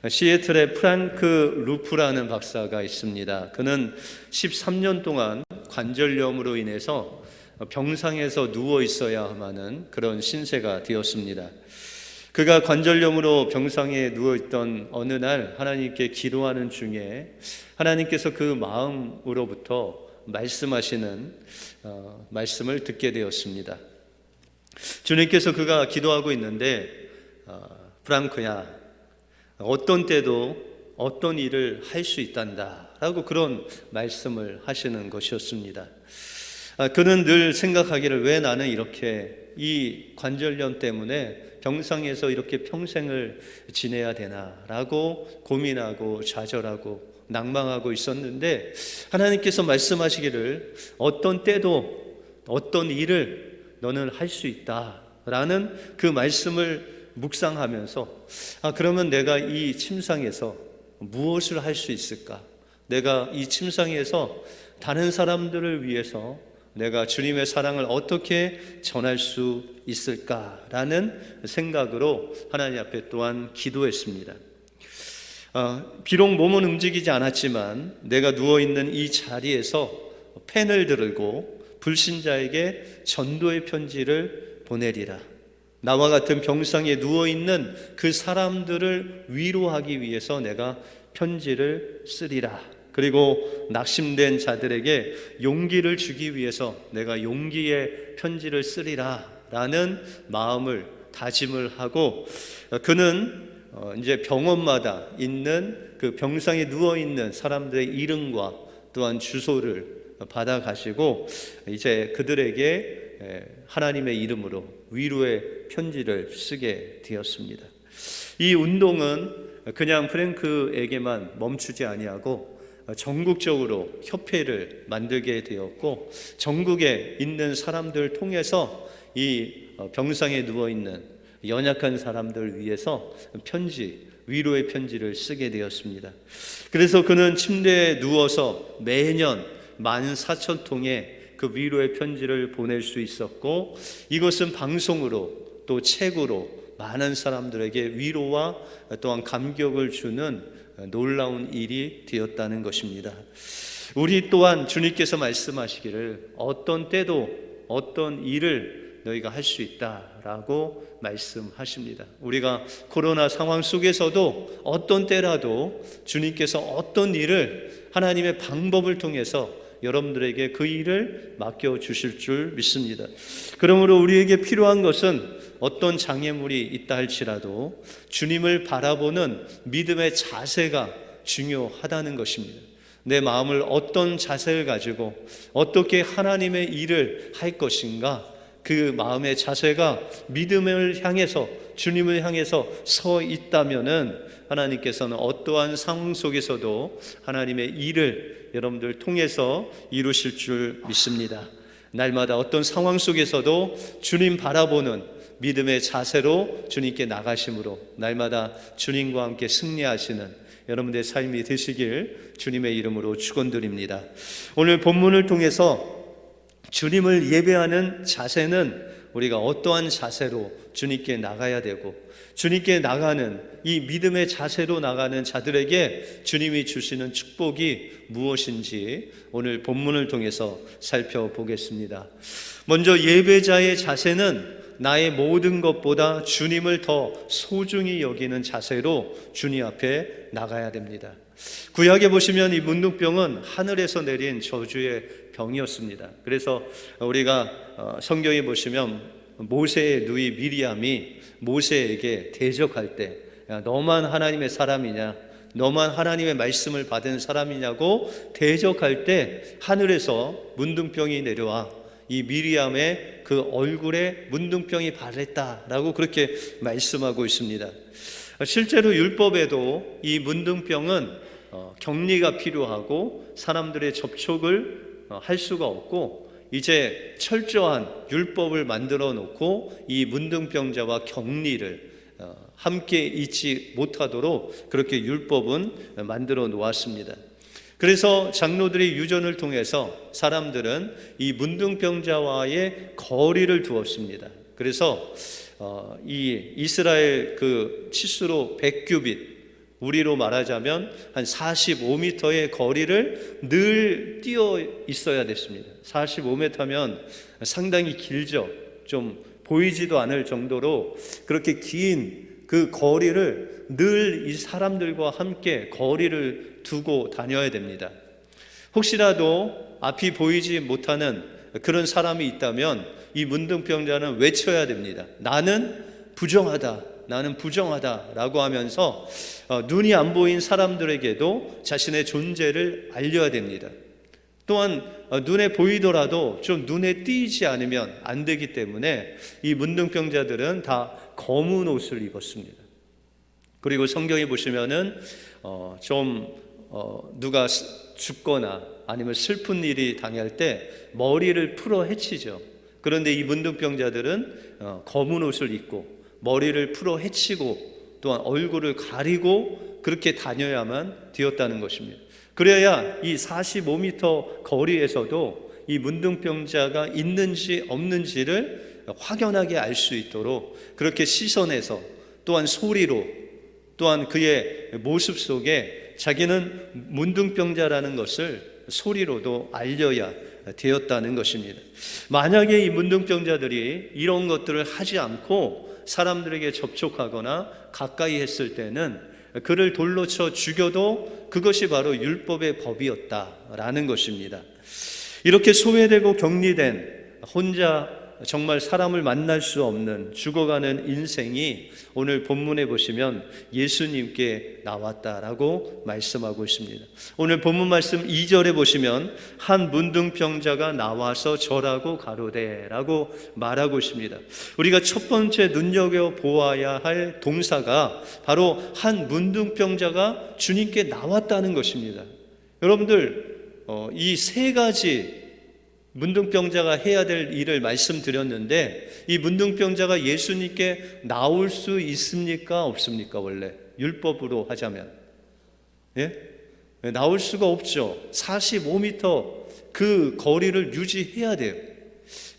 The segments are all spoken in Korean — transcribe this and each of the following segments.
시애틀에 프랑크 루프라는 박사가 있습니다. 그는 13년 동안 관절염으로 인해서 병상에서 누워 있어야만 그런 신세가 되었습니다. 그가 관절염으로 병상에 누워있던 어느 날 하나님께 기도하는 중에 하나님께서 그 마음으로부터 말씀하시는 말씀을 듣게 되었습니다. 주님께서 그가 기도하고 있는데 프랑크야, 어떤 때도 어떤 일을 할 수 있단다 라고 그런 말씀을 하시는 것이었습니다. 그는 늘 생각하기를, 왜 나는 이렇게 이 관절염 때문에 병상에서 이렇게 평생을 지내야 되나 라고 고민하고 좌절하고 낭망하고 있었는데, 하나님께서 말씀하시기를 어떤 때도 어떤 일을 너는 할 수 있다 라는 그 말씀을 묵상하면서, 그러면 내가 이 침상에서 무엇을 할 수 있을까? 내가 이 침상에서 다른 사람들을 위해서 내가 주님의 사랑을 어떻게 전할 수 있을까라는 생각으로 하나님 앞에 또한 기도했습니다. 비록 몸은 움직이지 않았지만 내가 누워있는 이 자리에서 펜을 들고 불신자에게 전도의 편지를 보내리라. 나와 같은 병상에 누워있는 그 사람들을 위로하기 위해서 내가 편지를 쓰리라. 그리고 낙심된 자들에게 용기를 주기 위해서 내가 용기의 편지를 쓰리라 라는 마음을 다짐을 하고, 그는 이제 병원마다 있는 그 병상에 누워있는 사람들의 이름과 또한 주소를 받아 가시고 이제 그들에게 하나님의 이름으로 위로의 편지를 쓰게 되었습니다. 이 운동은 그냥 프랭크에게만 멈추지 아니하고 전국적으로 협회를 만들게 되었고, 전국에 있는 사람들을 통해서 이 병상에 누워있는 연약한 사람들을 위해서 위로의 편지를 쓰게 되었습니다. 그래서 그는 침대에 누워서 매년 14,000통의 그 위로의 편지를 보낼 수 있었고, 이것은 방송으로 또 책으로 많은 사람들에게 위로와 또한 감격을 주는 놀라운 일이 되었다는 것입니다. 우리 또한 주님께서 말씀하시기를 어떤 때도 어떤 일을 너희가 할 수 있다라고 말씀하십니다. 우리가 코로나 상황 속에서도 어떤 때라도 주님께서 어떤 일을 하나님의 방법을 통해서 여러분들에게 그 일을 맡겨주실 줄 믿습니다. 그러므로 우리에게 필요한 것은 어떤 장애물이 있다 할지라도 주님을 바라보는 믿음의 자세가 중요하다는 것입니다. 내 마음을 어떤 자세를 가지고 어떻게 하나님의 일을 할 것인가, 그 마음의 자세가 믿음을 향해서, 주님을 향해서 서 있다면은 하나님께서는 어떠한 상황 속에서도 하나님의 일을 여러분들 통해서 이루실 줄 믿습니다. 날마다 어떤 상황 속에서도 주님 바라보는 믿음의 자세로 주님께 나가심으로 날마다 주님과 함께 승리하시는 여러분들의 삶이 되시길 주님의 이름으로 축원드립니다. 오늘 본문을 통해서 주님을 예배하는 자세는 우리가 어떠한 자세로 주님께 나가야 되고, 주님께 나가는 이 믿음의 자세로 나가는 자들에게 주님이 주시는 축복이 무엇인지 오늘 본문을 통해서 살펴보겠습니다. 먼저 예배자의 자세는 나의 모든 것보다 주님을 더 소중히 여기는 자세로 주님 앞에 나가야 됩니다. 구약에 보시면 이 문둥병은 하늘에서 내린 저주의 병이었습니다. 그래서 우리가 성경에 보시면 모세의 누이 미리암이 모세에게 대적할 때, 야, 너만 하나님의 사람이냐, 너만 하나님의 말씀을 받은 사람이냐고 대적할 때 하늘에서 문둥병이 내려와 이 미리암의 그 얼굴에 문둥병이 발했다라고 그렇게 말씀하고 있습니다. 실제로 율법에도 이 문둥병은 격리가 필요하고 사람들의 접촉을 할 수가 없고, 이제 철저한 율법을 만들어 놓고 이 문둥병자와 격리를 함께 있지 못하도록 그렇게 율법은 만들어 놓았습니다. 그래서 장로들의 유전을 통해서 사람들은 이 문둥병자와의 거리를 두었습니다. 그래서 이 이스라엘 그 치수로 100규빗, 우리로 말하자면 한 45m의 거리를 늘 뛰어 있어야 됐습니다. 45m면 상당히 길죠. 좀 보이지도 않을 정도로 그렇게 긴 그 거리를 늘 이 사람들과 함께 거리를 두고 다녀야 됩니다. 혹시라도 앞이 보이지 못하는 그런 사람이 있다면 이 문둥병자는 외쳐야 됩니다. 나는 부정하다, 나는 부정하다라고 하면서 눈이 안 보인 사람들에게도 자신의 존재를 알려야 됩니다. 또한 눈에 보이더라도 좀 눈에 띄지 않으면 안 되기 때문에 이 문둥병자들은 다 검은 옷을 입었습니다. 그리고 성경에 보시면은 누가 죽거나 아니면 슬픈 일이 당할 때 머리를 풀어 헤치죠. 그런데 이 문둥병자들은 검은 옷을 입고 머리를 풀어 헤치고 또한 얼굴을 가리고 그렇게 다녀야만 되었다는 것입니다. 그래야 이 45m 거리에서도 이 문둥병자가 있는지 없는지를 확연하게 알 수 있도록 그렇게 시선에서 또한 소리로 또한 그의 모습 속에 자기는 문둥병자라는 것을 소리로도 알려야 되었다는 것입니다. 만약에 이 문둥병자들이 이런 것들을 하지 않고 사람들에게 접촉하거나 가까이 했을 때는 그를 돌로 쳐 죽여도 그것이 바로 율법의 법이었다라는 것입니다. 이렇게 소외되고 격리된 혼자 정말 사람을 만날 수 없는 죽어가는 인생이 오늘 본문에 보시면 예수님께 나왔다라고 말씀하고 있습니다. 오늘 본문 말씀 2절에 보시면 한 문둥병자가 나와서 절하고 가로되라고 말하고 있습니다. 우리가 첫 번째 눈여겨보아야 할 동사가 바로 한 문둥병자가 주님께 나왔다는 것입니다. 여러분들 이 세 가지 문둥병자가 해야 될 일을 말씀드렸는데 이 문둥병자가 예수님께 나올 수 있습니까? 없습니까? 원래 율법으로 하자면 나올 수가 없죠. 45m 그 거리를 유지해야 돼요.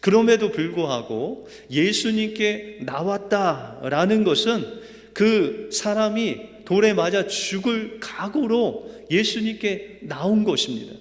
그럼에도 불구하고 예수님께 나왔다라는 것은 그 사람이 돌에 맞아 죽을 각오로 예수님께 나온 것입니다.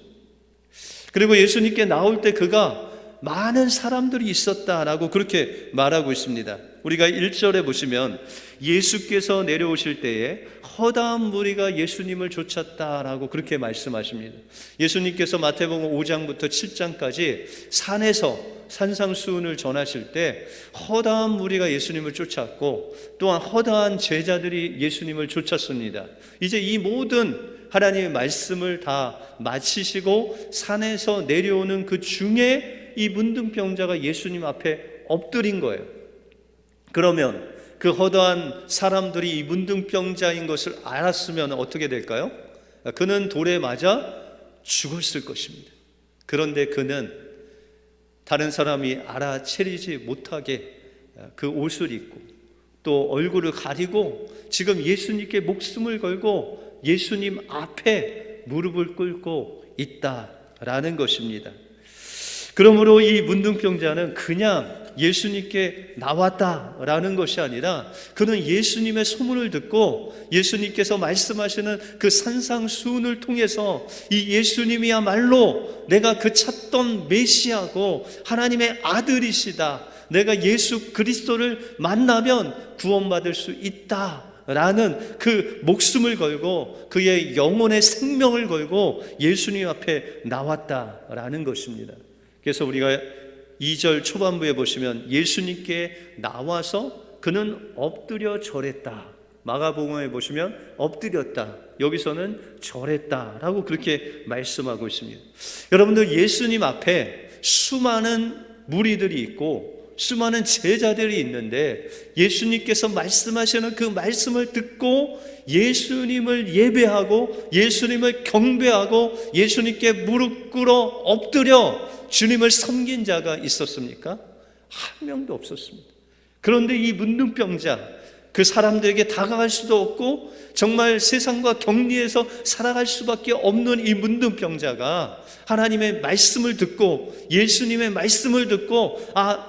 그리고 예수님께 나올 때 그가 많은 사람들이 있었다라고 그렇게 말하고 있습니다. 우리가 1절에 보시면 예수께서 내려오실 때에 허다한 무리가 예수님을 쫓았다라고 그렇게 말씀하십니다. 예수님께서 마태복음 5장부터 7장까지 산에서 산상수훈을 전하실 때 허다한 무리가 예수님을 쫓았고 또한 허다한 제자들이 예수님을 쫓았습니다. 이제 이 모든 하나님의 말씀을 다 마치시고 산에서 내려오는 그 중에 이 문둥병자가 예수님 앞에 엎드린 거예요. 그러면 그 허다한 사람들이 이 문둥병자인 것을 알았으면 어떻게 될까요? 그는 돌에 맞아 죽었을 것입니다. 그런데 그는 다른 사람이 알아채리지 못하게 그 옷을 입고 또 얼굴을 가리고 지금 예수님께 목숨을 걸고 예수님 앞에 무릎을 꿇고 있다라는 것입니다. 그러므로 이 문둥병자는 그냥 예수님께 나왔다라는 것이 아니라 그는 예수님의 소문을 듣고 예수님께서 말씀하시는 그 산상수훈을 통해서 이 예수님이야말로 내가 그 찾던 메시아고 하나님의 아들이시다, 내가 예수 그리스도를 만나면 구원받을 수 있다 라는 그 목숨을 걸고 그의 영혼의 생명을 걸고 예수님 앞에 나왔다라는 것입니다. 그래서 우리가 2절 초반부에 보시면 예수님께 나와서 그는 엎드려 절했다. 마가복음에 보시면 엎드렸다. 여기서는 절했다라고 그렇게 말씀하고 있습니다. 여러분들 예수님 앞에 수많은 무리들이 있고 수많은 제자들이 있는데 예수님께서 말씀하시는 그 말씀을 듣고 예수님을 예배하고 예수님을 경배하고 예수님께 무릎 꿇어 엎드려 주님을 섬긴 자가 있었습니까? 한 명도 없었습니다. 그런데 이 문둥병자, 그 사람들에게 다가갈 수도 없고 정말 세상과 격리해서 살아갈 수밖에 없는 이 문둥병자가 하나님의 말씀을 듣고 예수님의 말씀을 듣고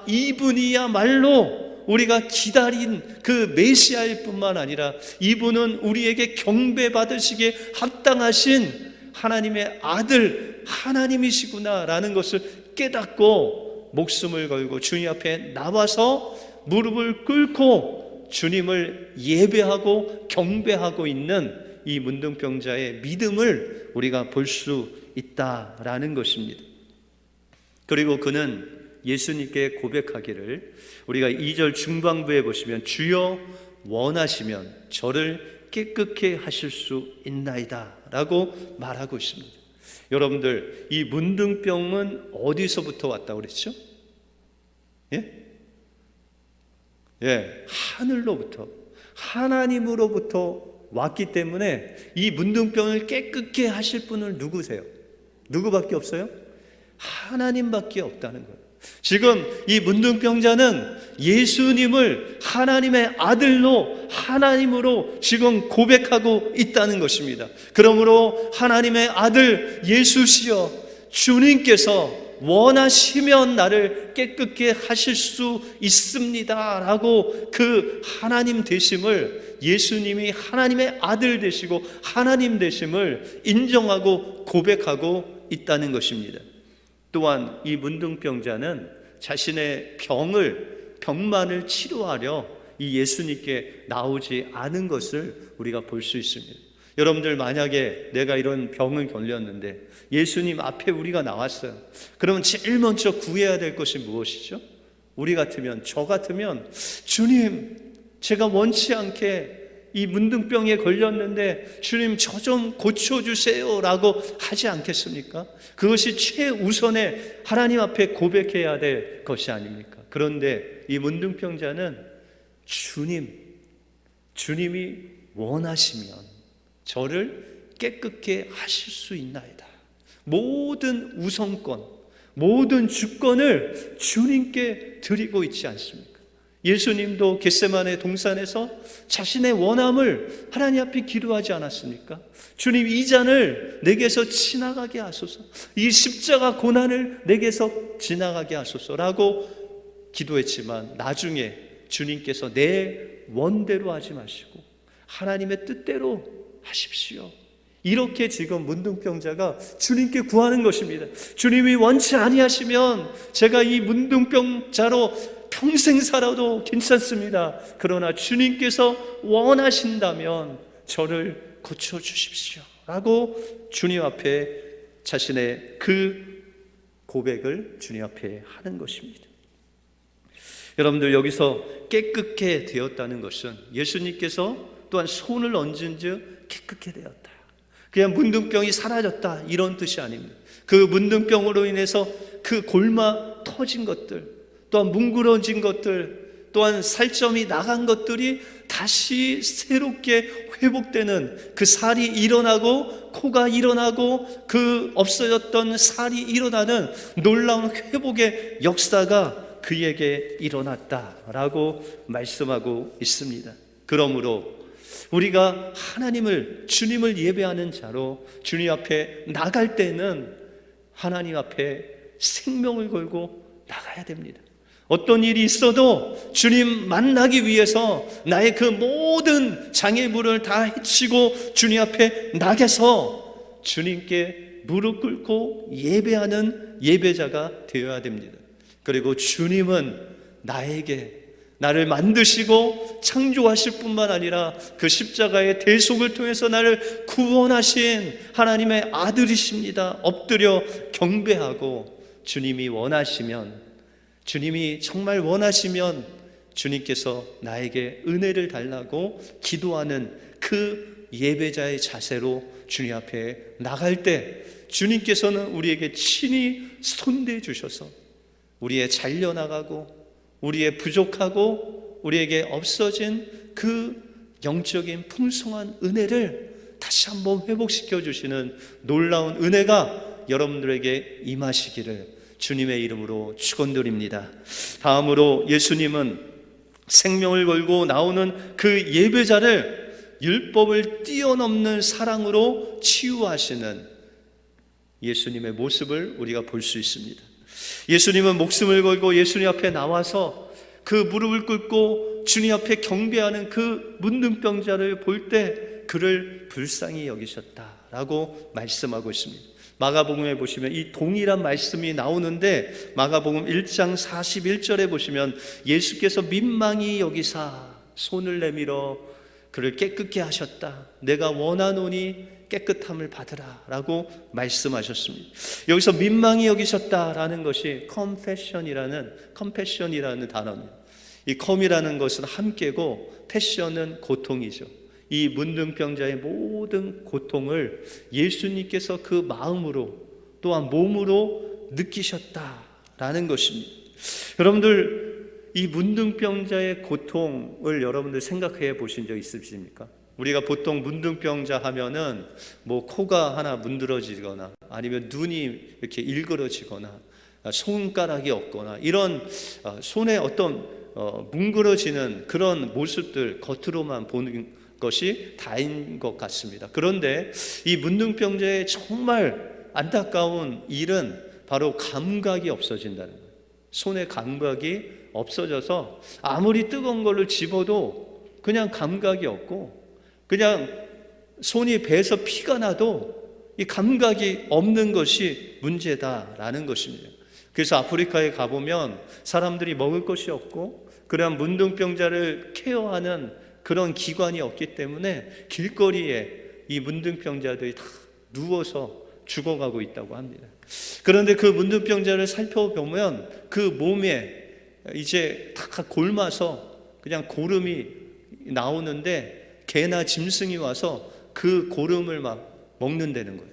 이분이야말로 우리가 기다린 그 메시아일 뿐만 아니라 이분은 우리에게 경배받으시기에 합당하신 하나님의 아들 하나님이시구나라는 것을 깨닫고 목숨을 걸고 주님 앞에 나와서 무릎을 꿇고 주님을 예배하고 경배하고 있는 이 문둥병자의 믿음을 우리가 볼 수 있다라는 것입니다. 그리고 그는 예수님께 고백하기를, 우리가 2절 중반부에 보시면 주여 원하시면 저를 깨끗게 하실 수 있나이다 라고 말하고 있습니다. 여러분들, 이 문둥병은 어디서부터 왔다고 그랬죠? 하늘로부터, 하나님으로부터 왔기 때문에 이 문둥병을 깨끗게 하실 분은 누구세요? 누구밖에 없어요? 하나님밖에 없다는 거예요. 지금 이 문둥병자는 예수님을 하나님의 아들로, 하나님으로 지금 고백하고 있다는 것입니다. 그러므로 하나님의 아들 예수시여, 주님께서 원하시면 나를 깨끗게 하실 수 있습니다 라고 그 하나님 되심을, 예수님이 하나님의 아들 되시고 하나님 되심을 인정하고 고백하고 있다는 것입니다. 또한 이 문둥병자는 자신의 병만을 치료하려 이 예수님께 나오지 않은 것을 우리가 볼 수 있습니다. 여러분들, 만약에 내가 이런 병을 걸렸는데 예수님 앞에 우리가 나왔어요. 그러면 제일 먼저 구해야 될 것이 무엇이죠? 우리 같으면, 저 같으면, 주님, 제가 원치 않게 이 문둥병에 걸렸는데 주님 저 좀 고쳐주세요 라고 하지 않겠습니까? 그것이 최우선의 하나님 앞에 고백해야 될 것이 아닙니까? 그런데 이 문둥병자는 주님이 원하시면 저를 깨끗게 하실 수 있나이다. 모든 우선권, 모든 주권을 주님께 드리고 있지 않습니까? 예수님도 겟세마네 동산에서 자신의 원함을 하나님 앞에 기도하지 않았습니까? 주님, 이 잔을 내게서 지나가게 하소서, 이 십자가 고난을 내게서 지나가게 하소서라고 기도했지만 나중에 주님께서 내 원대로 하지 마시고 하나님의 뜻대로 하십시오, 이렇게 지금 문둥병자가 주님께 구하는 것입니다. 주님이 원치 아니하시면 제가 이 문둥병자로 평생 살아도 괜찮습니다. 그러나 주님께서 원하신다면 저를 고쳐주십시오 라고 주님 앞에 자신의 그 고백을 주님 앞에 하는 것입니다. 여러분들, 여기서 깨끗게 되었다는 것은 예수님께서 또한 손을 얹은 즉 깨끗게 되었다, 그냥 문둥병이 사라졌다, 이런 뜻이 아닙니다. 그 문둥병으로 인해서 그 골마 터진 것들, 또한 뭉그러진 것들, 또한 살점이 나간 것들이 다시 새롭게 회복되는, 그 살이 일어나고 코가 일어나고 그 없어졌던 살이 일어나는 놀라운 회복의 역사가 그에게 일어났다라고 말씀하고 있습니다. 그러므로 우리가 주님을 예배하는 자로 주님 앞에 나갈 때는 하나님 앞에 생명을 걸고 나가야 됩니다. 어떤 일이 있어도 주님 만나기 위해서 나의 그 모든 장애물을 다 헤치고 주님 앞에 나가서 주님께 무릎 꿇고 예배하는 예배자가 되어야 됩니다. 그리고 주님은 나를 만드시고 창조하실 뿐만 아니라 그 십자가의 대속을 통해서 나를 구원하신 하나님의 아들이십니다. 엎드려 경배하고 주님이 정말 원하시면 주님께서 나에게 은혜를 달라고 기도하는 그 예배자의 자세로 주님 앞에 나갈 때 주님께서는 우리에게 친히 손대어 주셔서 우리의 잘려나가고 우리의 부족하고 우리에게 없어진 그 영적인 풍성한 은혜를 다시 한번 회복시켜 주시는 놀라운 은혜가 여러분들에게 임하시기를 주님의 이름으로 축원드립니다. 다음으로 예수님은 생명을 걸고 나오는 그 예배자를 율법을 뛰어넘는 사랑으로 치유하시는 예수님의 모습을 우리가 볼 수 있습니다. 예수님은 목숨을 걸고 예수님 앞에 나와서 그 무릎을 꿇고 주님 앞에 경배하는 그 문둥병자를 볼 때 그를 불쌍히 여기셨다라고 말씀하고 있습니다. 마가복음에 보시면 이 동일한 말씀이 나오는데 마가복음 1장 41절에 보시면 예수께서 민망히 여기사 손을 내밀어 그를 깨끗게 하셨다. 내가 원하노니 깨끗함을 받으라 라고 말씀하셨습니다. 여기서 민망히 여기셨다라는 것이 컴패션이라는 단어입니다. 이 컴이라는 것은 함께고 패션은 고통이죠. 이 문둥병자의 모든 고통을 예수님께서 그 마음으로 또한 몸으로 느끼셨다라는 것입니다. 여러분들 이 문둥병자의 고통을 여러분들 생각해 보신 적 있으십니까? 우리가 보통 문둥병자 하면은 뭐 코가 하나 문드러지거나 아니면 눈이 이렇게 일그러지거나 손가락이 없거나 이런 손에 어떤 뭉그러지는 그런 모습들 겉으로만 보는 것이 다인 것 같습니다. 그런데 이 문둥병자의 정말 안타까운 일은 바로 감각이 없어진다는 거예요. 손의 감각이 없어져서 아무리 뜨거운 걸로 집어도 그냥 감각이 없고 그냥 손이 배에서 피가 나도 이 감각이 없는 것이 문제다라는 것입니다. 그래서 아프리카에 가보면 사람들이 먹을 것이 없고 그런 문둥병자를 케어하는 그런 기관이 없기 때문에 길거리에 이 문둥병자들이 다 누워서 죽어가고 있다고 합니다. 그런데 그 문둥병자를 살펴보면 그 몸에 이제 다 골마서 그냥 고름이 나오는데 개나 짐승이 와서 그 고름을 막 먹는다는 거예요.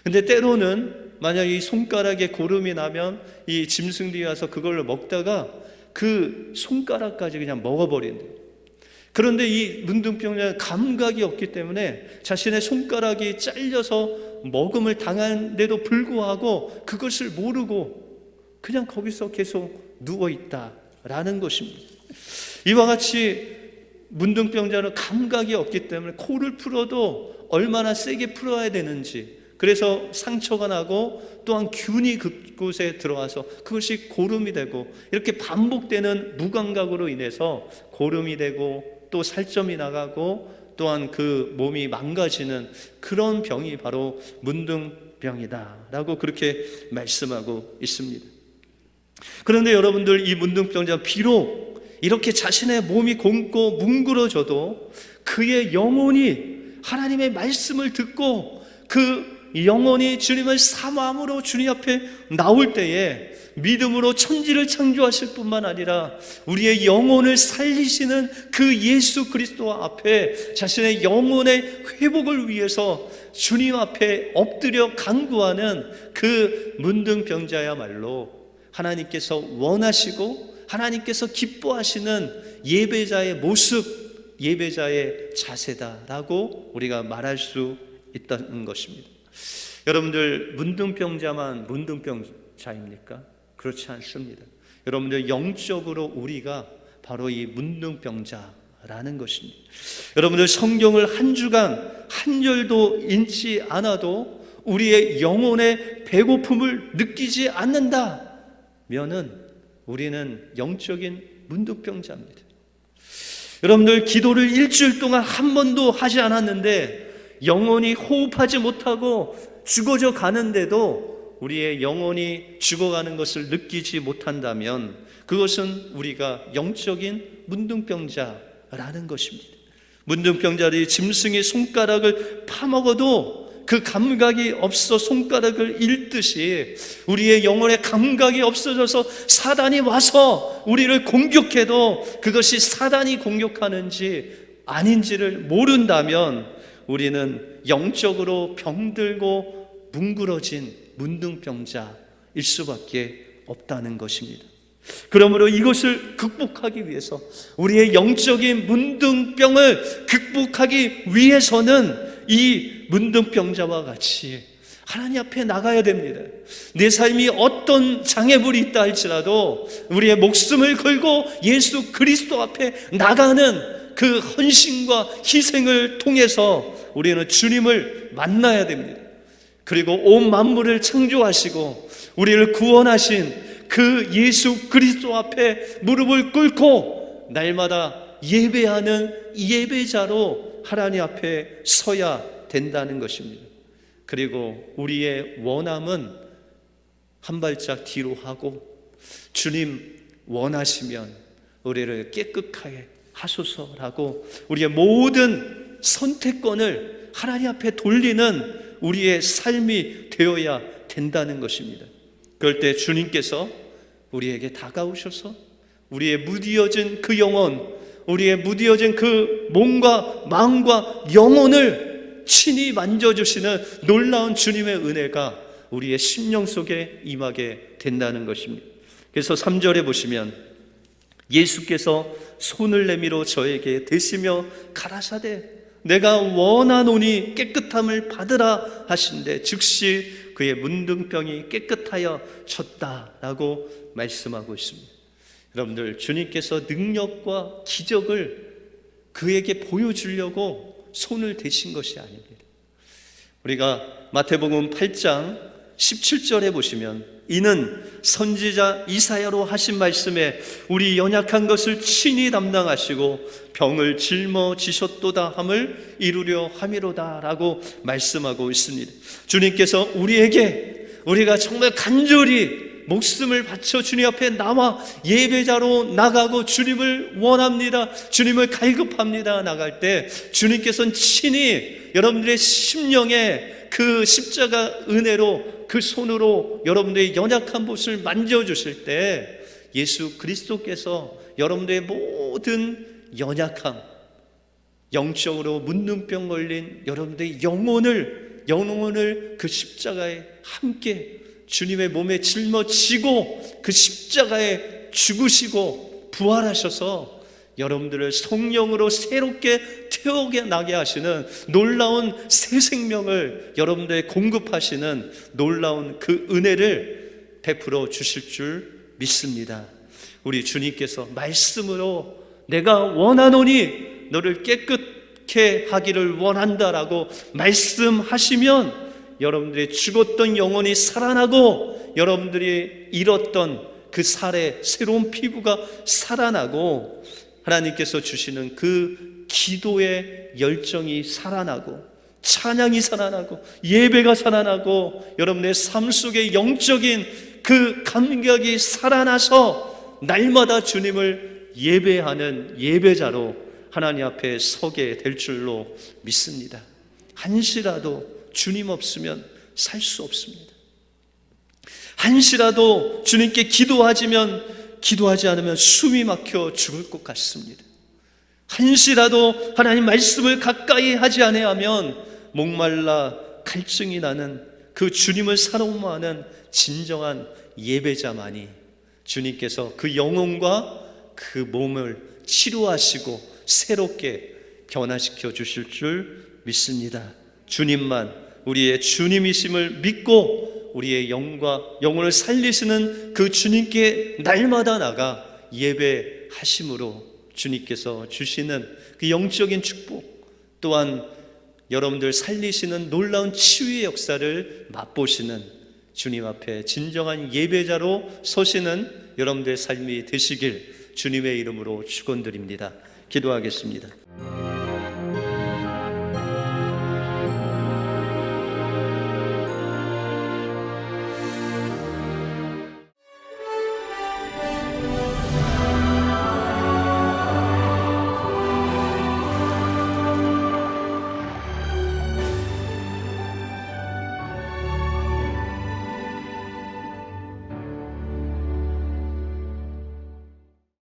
근데 때로는 만약 이 손가락에 고름이 나면 이 짐승들이 와서 그걸 먹다가 그 손가락까지 그냥 먹어버린대요. 그런데 이 문둥병자는 감각이 없기 때문에 자신의 손가락이 잘려서 먹음을 당한데도 불구하고 그것을 모르고 그냥 거기서 계속 누워있다라는 것입니다. 이와 같이 문둥병자는 감각이 없기 때문에 코를 풀어도 얼마나 세게 풀어야 되는지, 그래서 상처가 나고 또한 균이 그곳에 들어와서 그것이 고름이 되고 이렇게 반복되는 무감각으로 인해서 고름이 되고 또 살점이 나가고 또한 그 몸이 망가지는 그런 병이 바로 문둥병이다라고 그렇게 말씀하고 있습니다. 그런데 여러분들, 이 문둥병자 비록 이렇게 자신의 몸이 곪고 뭉그러져도 그의 영혼이 하나님의 말씀을 듣고 그 영혼이 주님을 사모함으로 주님 앞에 나올 때에 믿음으로 천지를 창조하실 뿐만 아니라 우리의 영혼을 살리시는 그 예수 그리스도 앞에 자신의 영혼의 회복을 위해서 주님 앞에 엎드려 간구하는 그 문둥병자야말로 하나님께서 원하시고 하나님께서 기뻐하시는 예배자의 모습, 예배자의 자세다라고 우리가 말할 수 있다는 것입니다. 여러분들, 문둥병자만 문둥병자입니까? 그렇지 않습니다. 여러분들, 영적으로 우리가 바로 이 문둥병자라는 것입니다. 여러분들, 성경을 한 주간 한 절도 읽지 않아도 우리의 영혼의 배고픔을 느끼지 않는다면은 우리는 영적인 문둥병자입니다. 여러분들, 기도를 일주일 동안 한 번도 하지 않았는데 영혼이 호흡하지 못하고 죽어져 가는데도 우리의 영혼이 죽어가는 것을 느끼지 못한다면 그것은 우리가 영적인 문둥병자라는 것입니다. 문둥병자들이 짐승의 손가락을 파먹어도 그 감각이 없어 손가락을 잃듯이 우리의 영혼의 감각이 없어져서 사단이 와서 우리를 공격해도 그것이 사단이 공격하는지 아닌지를 모른다면 우리는 영적으로 병들고 뭉그러진 문둥병자일 수밖에 없다는 것입니다. 그러므로 이것을 극복하기 위해서, 우리의 영적인 문둥병을 극복하기 위해서는 이 문둥병자와 같이 하나님 앞에 나가야 됩니다. 내 삶이 어떤 장애물이 있다 할지라도 우리의 목숨을 걸고 예수 그리스도 앞에 나가는 그 헌신과 희생을 통해서 우리는 주님을 만나야 됩니다. 그리고 온 만물을 창조하시고 우리를 구원하신 그 예수 그리스도 앞에 무릎을 꿇고 날마다 예배하는 예배자로 하나님 앞에 서야 된다는 것입니다. 그리고 우리의 원함은 한 발짝 뒤로 하고, 주님 원하시면 우리를 깨끗하게 하소서라고 우리의 모든 선택권을 하나님 앞에 돌리는 우리의 삶이 되어야 된다는 것입니다. 그럴 때 주님께서 우리에게 다가오셔서 우리의 무디어진 그 영혼, 우리의 무디어진 그 몸과 마음과 영혼을 친히 만져주시는 놀라운 주님의 은혜가 우리의 심령 속에 임하게 된다는 것입니다. 그래서 3절에 보시면 예수께서 손을 내밀어 저에게 대시며 가라사대 내가 원하노니 깨끗함을 받으라 하신대 즉시 그의 문둥병이 깨끗하여 졌다라고 말씀하고 있습니다. 여러분들, 주님께서 능력과 기적을 그에게 보여주려고 손을 대신 것이 아닙니다. 우리가 마태복음 8장 17절에 보시면 이는 선지자 이사야로 하신 말씀에 우리 연약한 것을 친히 담당하시고 병을 짊어지셨도다 함을 이루려 함이로다 라고 말씀하고 있습니다. 주님께서 우리가 정말 간절히 목숨을 바쳐 주님 앞에 나와 예배자로 나가고 주님을 원합니다, 주님을 갈급합니다 나갈 때 주님께서는 친히 여러분들의 심령에 그 십자가 은혜로 그 손으로 여러분들의 연약한 곳을 만져주실 때 예수 그리스도께서 여러분들의 모든 연약함, 영적으로 문둥병 걸린 여러분들의 영혼을 그 십자가에 함께 주님의 몸에 짊어지고 그 십자가에 죽으시고 부활하셔서 여러분들을 성령으로 새롭게 태어나게 하시는 놀라운 새 생명을 여러분들에 공급하시는 놀라운 그 은혜를 베풀어 주실 줄 믿습니다. 우리 주님께서 말씀으로 내가 원하노니 너를 깨끗게 하기를 원한다라고 말씀하시면 여러분들이 죽었던 영혼이 살아나고 여러분들이 잃었던 그 살의 새로운 피부가 살아나고 하나님께서 주시는 그 기도의 열정이 살아나고 찬양이 살아나고 예배가 살아나고 여러분의 삶 속에 영적인 그 감격이 살아나서 날마다 주님을 예배하는 예배자로 하나님 앞에 서게 될 줄로 믿습니다. 한시라도 주님 없으면 살 수 없습니다. 한시라도 주님께 기도하지 않으면 숨이 막혀 죽을 것 같습니다. 한시라도 하나님 말씀을 가까이 하지 아니하면 목말라 갈증이 나는 그 주님을 사모하는 진정한 예배자만이 주님께서 그 영혼과 그 몸을 치료하시고 새롭게 변화시켜 주실 줄 믿습니다. 주님만 우리의 주님이심을 믿고 우리의 영혼을 살리시는 그 주님께 날마다 나가 예배하심으로 주님께서 주시는 그 영적인 축복, 또한 여러분들 살리시는 놀라운 치유의 역사를 맛보시는 주님 앞에 진정한 예배자로 서시는 여러분들의 삶이 되시길 주님의 이름으로 축원드립니다. 기도하겠습니다.